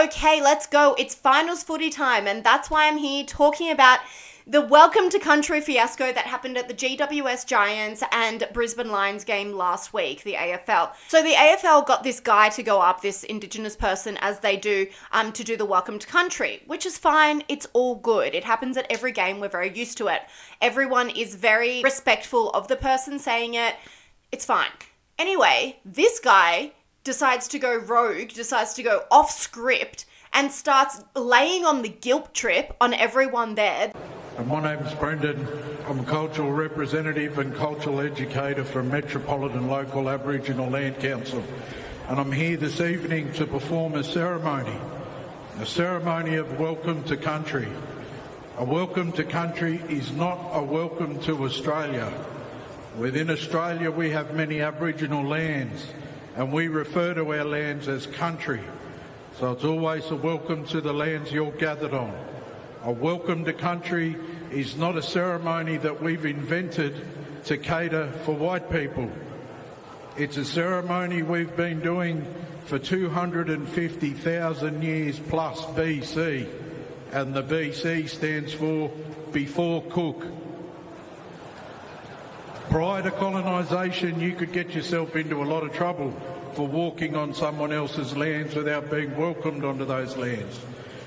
Okay, let's go. It's finals footy time, and that's why I'm here talking about the welcome to country fiasco that happened at the GWS Giants and Brisbane Lions game last week, the AFL. So the AFL got this guy to go up, this Indigenous person, as they do, to do the welcome to country, which is fine. It's all good. It happens at every game. We're very used to it. Everyone is very respectful of the person saying it. It's fine. Anyway, this guy decides to go rogue, decides to go off script, and starts laying on the guilt trip on everyone there. My name's Brendan. I'm a cultural representative and cultural educator from Metropolitan Local Aboriginal Land Council, and I'm here this evening to perform a ceremony of welcome to country. A welcome to country is not a welcome to Australia. Within Australia we have many Aboriginal lands, and we refer to our lands as country. So it's always a welcome to the lands you're gathered on. A welcome to country is not a ceremony that we've invented to cater for white people. It's a ceremony we've been doing for 250,000 years plus BC, and the BC stands for before Cook. Prior to colonisation, you could get yourself into a lot of trouble for walking on someone else's lands without being welcomed onto those lands.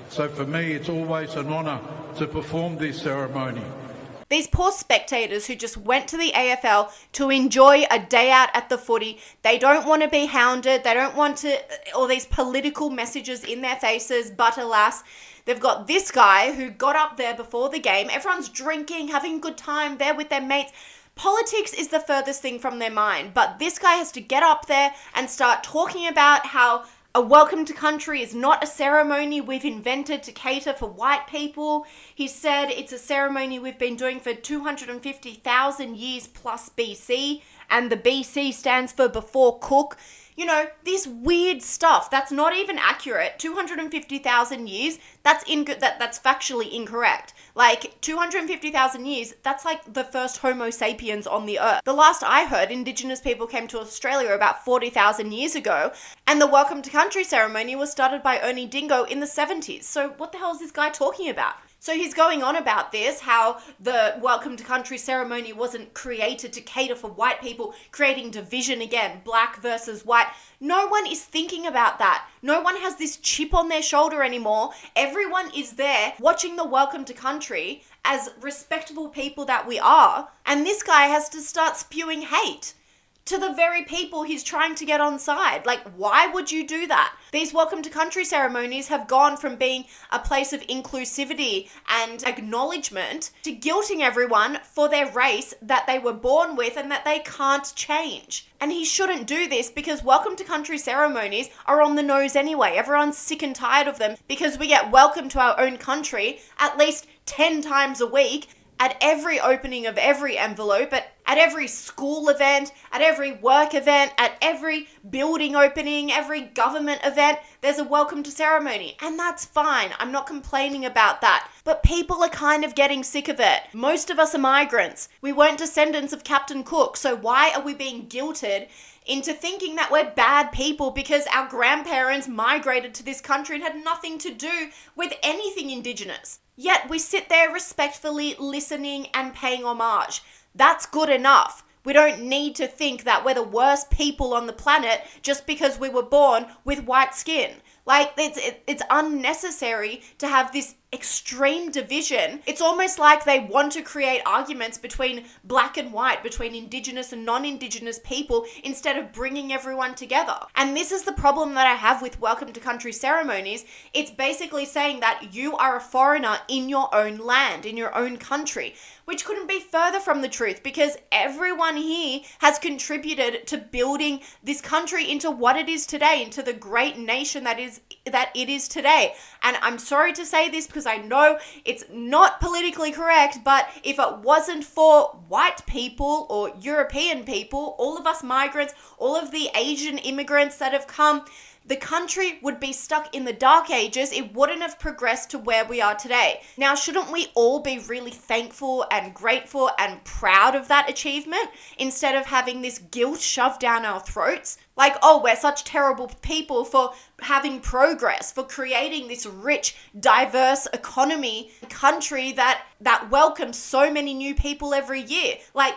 So for me, it's always an honour to perform this ceremony. These poor spectators who just went to the AFL to enjoy a day out at the footy, they don't want to be hounded, they don't want all these political messages in their faces, but alas, they've got this guy who got up there before the game, everyone's drinking, having a good time, there with their mates. Politics is the furthest thing from their mind, but this guy has to get up there and start talking about how a welcome to country is not a ceremony we've invented to cater for white people. He said it's a ceremony we've been doing for 250,000 years plus BC, and the BC stands for before Cook. You know, this weird stuff that's not even accurate. 250,000 years, that's factually incorrect. Like, 250,000 years, that's like the first Homo sapiens on the earth. The last I heard, Indigenous people came to Australia about 40,000 years ago, and the Welcome to Country ceremony was started by Ernie Dingo in the 70s. So what the hell is this guy talking about? So he's going on about this, how the Welcome to Country ceremony wasn't created to cater for white people, creating division again, black versus white. No one is thinking about that. No one has this chip on their shoulder anymore. Everyone is there watching the Welcome to Country as respectable people that we are. And this guy has to start spewing hate to the very people he's trying to get on side. Like, why would you do that? These Welcome to Country ceremonies have gone from being a place of inclusivity and acknowledgement to guilting everyone for their race that they were born with and that they can't change. And he shouldn't do this because Welcome to Country ceremonies are on the nose anyway. Everyone's sick and tired of them because we get welcome to our own country at least 10 times a week, at every opening of every envelope, at every school event, at every work event, at every building opening, every government event, there's a welcome to ceremony. And that's fine. I'm not complaining about that. But people are kind of getting sick of it. Most of us are migrants. We weren't descendants of Captain Cook. So why are we being guilted into thinking that we're bad people because our grandparents migrated to this country and had nothing to do with anything Indigenous? Yet we sit there respectfully listening and paying homage. That's good enough. We don't need to think that we're the worst people on the planet just because we were born with white skin. Like, it's unnecessary to have this extreme division. It's almost like they want to create arguments between black and white, between Indigenous and non-Indigenous people, instead of bringing everyone together. And this is the problem that I have with Welcome to Country ceremonies. It's basically saying that you are a foreigner in your own land, in your own country, which couldn't be further from the truth because everyone here has contributed to building this country into what it is today, into the great nation that it is today. And I'm sorry to say this because I know it's not politically correct, but if it wasn't for white people or European people, all of us migrants, all of the Asian immigrants that have come, the country would be stuck in the dark ages. It wouldn't have progressed to where we are today. Now, shouldn't we all be really thankful and grateful and proud of that achievement instead of having this guilt shoved down our throats? Like, oh, we're such terrible people for having progress, for creating this rich, diverse economy, country that welcomes so many new people every year. Like,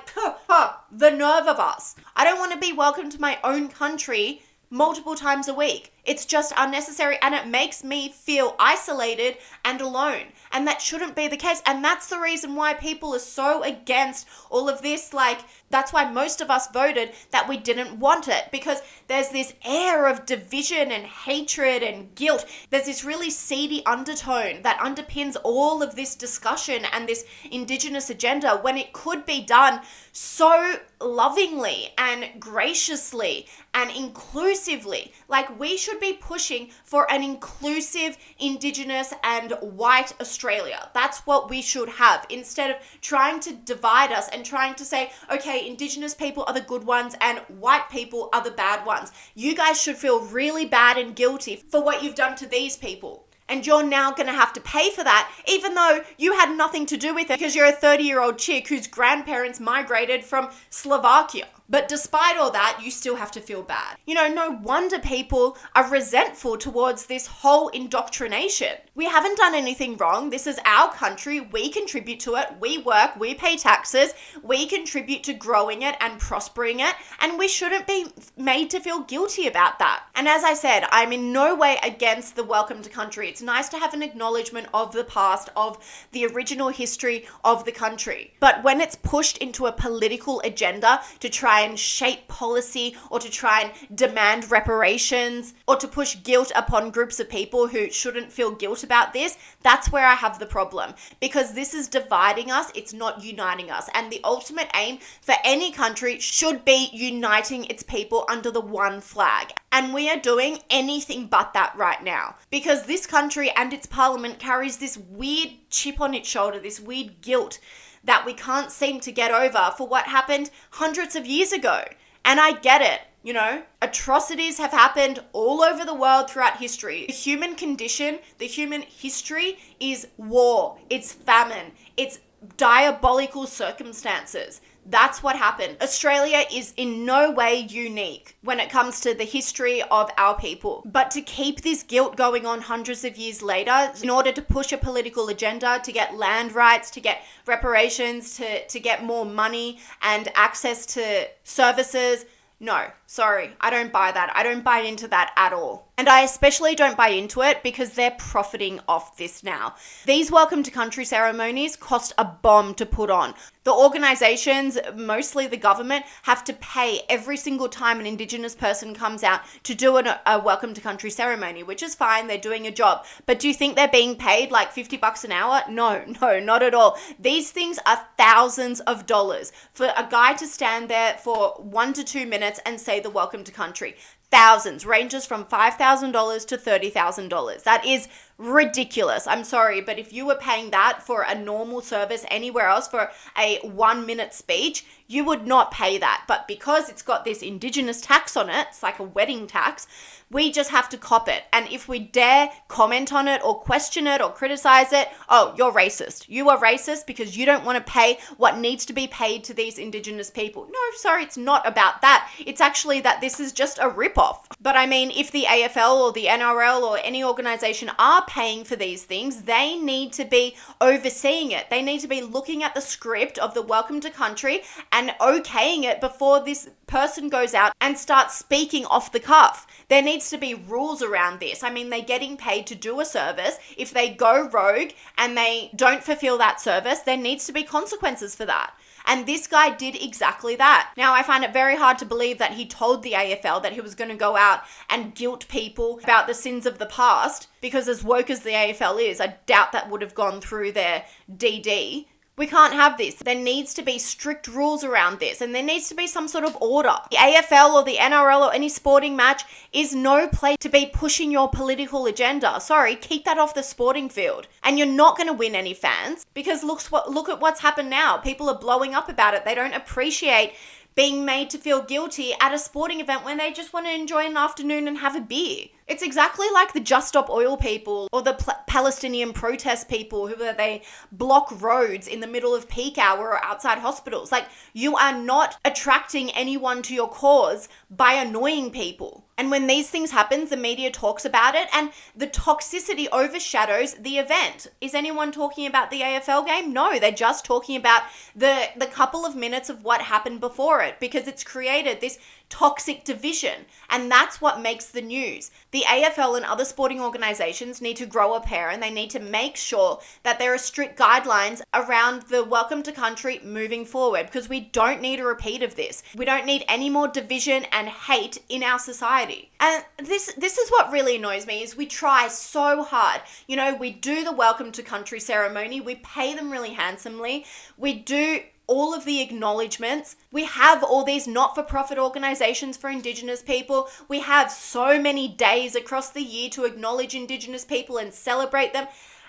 the nerve of us. I don't want to be welcomed to my own country multiple times a week. It's just unnecessary, and it makes me feel isolated and alone. And that shouldn't be the case. And that's the reason why people are so against all of this. Like, that's why most of us voted that we didn't want it, because there's this air of division and hatred and guilt. There's this really seedy undertone that underpins all of this discussion and this Indigenous agenda, when it could be done so lovingly and graciously and inclusively. Like, we should be pushing for an inclusive Indigenous and white Australia. That's what we should have, instead of trying to divide us and trying to say, okay, Indigenous people are the good ones and white people are the bad ones. You guys should feel really bad and guilty for what you've done to these people. And you're now going to have to pay for that, even though you had nothing to do with it, because you're a 30-year-old chick whose grandparents migrated from Slovakia. But despite all that, you still have to feel bad. You know, no wonder people are resentful towards this whole indoctrination. We haven't done anything wrong. This is our country. We contribute to it. We work. We pay taxes. We contribute to growing it and prospering it. And we shouldn't be made to feel guilty about that. And as I said, I'm in no way against the welcome to country. It's nice to have an acknowledgement of the past, of the original history of the country. But when it's pushed into a political agenda to try and shape policy, or to try and demand reparations, or to push guilt upon groups of people who shouldn't feel guilt about this, that's where I have the problem. Because this is dividing us, it's not uniting us. And the ultimate aim for any country should be uniting its people under the one flag. And we are doing anything but that right now. Because this country and its parliament carries this weird chip on its shoulder, this weird guilt that we can't seem to get over for what happened hundreds of years ago. And I get it, you know, atrocities have happened all over the world throughout history. The human condition, the human history is war, it's famine, it's diabolical circumstances. That's what happened. Australia is in no way unique when it comes to the history of our people. But to keep this guilt going on hundreds of years later, in order to push a political agenda, to get land rights, to get reparations, to get more money and access to services, no, sorry, I don't buy that. I don't buy into that at all. And I especially don't buy into it because they're profiting off this now. These welcome to country ceremonies cost a bomb to put on. The organizations, mostly the government, have to pay every single time an Indigenous person comes out to do a welcome to country ceremony, which is fine. They're doing a job. But do you think they're being paid like $50 an hour? No, not at all. These things are thousands of dollars for a guy to stand there for 1 to 2 minutes and say the welcome to country. Thousands, ranges from $5,000 to $30,000. That is ridiculous. I'm sorry, but if you were paying that for a normal service anywhere else for a 1-minute speech, you would not pay that. But because it's got this Indigenous tax on it, it's like a wedding tax, we just have to cop it. And if we dare comment on it or question it or criticize it, oh, you're racist. You are racist because you don't want to pay what needs to be paid to these Indigenous people. No, sorry, it's not about that. It's actually that this is just a rip-off. But I mean, if the AFL or the NRL or any organization are paying for these things, they need to be overseeing it. They need to be looking at the script of the welcome to country and okaying it before this person goes out and starts speaking off the cuff. There needs to be rules around this. I mean, they're getting paid to do a service. If they go rogue and they don't fulfill that service, there needs to be consequences for that. And this guy did exactly that. Now, I find it very hard to believe that he told the AFL that he was going to go out and guilt people about the sins of the past, because as woke as the AFL is, I doubt that would have gone through their DD. We can't have this. There needs to be strict rules around this, and there needs to be some sort of order. The AFL or the NRL or any sporting match is no place to be pushing your political agenda. Sorry, keep that off the sporting field. And you're not going to win any fans, because look at what's happened now. People are blowing up about it. They don't appreciate being made to feel guilty at a sporting event when they just want to enjoy an afternoon and have a beer. It's exactly like the Just Stop Oil people or the Palestinian protest people who they block roads in the middle of peak hour or outside hospitals. Like, you are not attracting anyone to your cause by annoying people. And when these things happen, the media talks about it and the toxicity overshadows the event. Is anyone talking about the AFL game? No, they're just talking about the couple of minutes of what happened before it, because it's created this toxic division, and that's what makes the news. The AFL and other sporting organizations need to grow a pair, and they need to make sure that there are strict guidelines around the welcome to country moving forward, because we don't need a repeat of this. We don't need any more division and hate in our society. And this is what really annoys me, is we try so hard. You know, we do the welcome to country ceremony, we pay them really handsomely, we do all of the acknowledgements. We have all these not-for-profit organizations for Indigenous people. We have so many days across the year to acknowledge Indigenous people and celebrate them.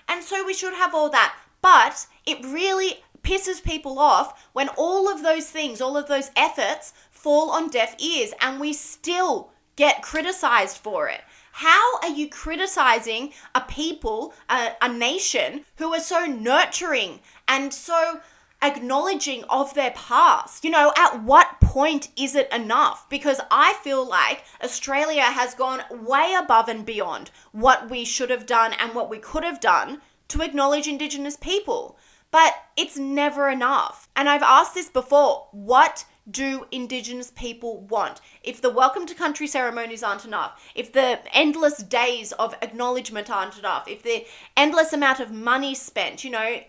And so we should have all that. But it really pisses people off when all of those things, all of those efforts fall on deaf ears and we still get criticized for it. How are you criticizing a people, a nation who are so nurturing and so acknowledging of their past? You know, at what point is it enough? Because I feel like Australia has gone way above and beyond what we should have done and what we could have done to acknowledge Indigenous people. But it's never enough. And I've asked this before, what do Indigenous people want? If the welcome to country ceremonies aren't enough, if the endless days of acknowledgement aren't enough, if the endless amount of money spent, you know,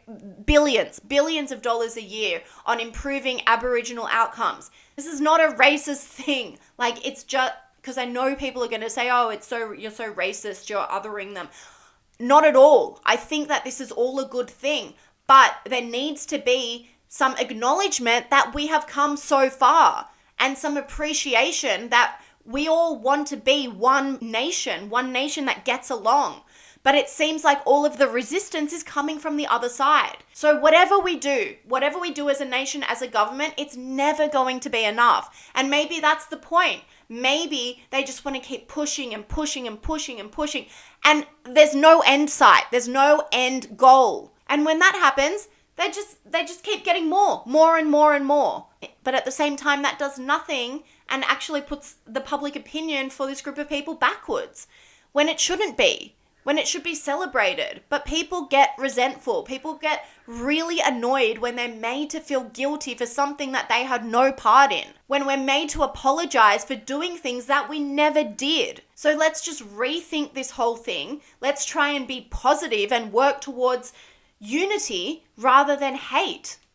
billions of dollars a year on improving Aboriginal outcomes, this is not a racist thing. Like, it's just because I know people are going to say, oh, you're so racist, you're othering them. Not at all. I think that this is all a good thing, but there needs to be some acknowledgement that we have come so far and some appreciation that we all want to be one nation that gets along. But it seems like all of the resistance is coming from the other side. So whatever we do as a nation, as a government, it's never going to be enough. And maybe that's the point. Maybe they just want to keep pushing and pushing and pushing and pushing. And there's no end sight. There's no end goal. And when that happens, they just keep getting more and more and more. But at the same time, that does nothing and actually puts the public opinion for this group of people backwards when it shouldn't be, when it should be celebrated. But people get resentful. People get really annoyed when they're made to feel guilty for something that they had no part in, when we're made to apologize for doing things that we never did. So let's just rethink this whole thing. Let's try and be positive and work towards unity rather than hate.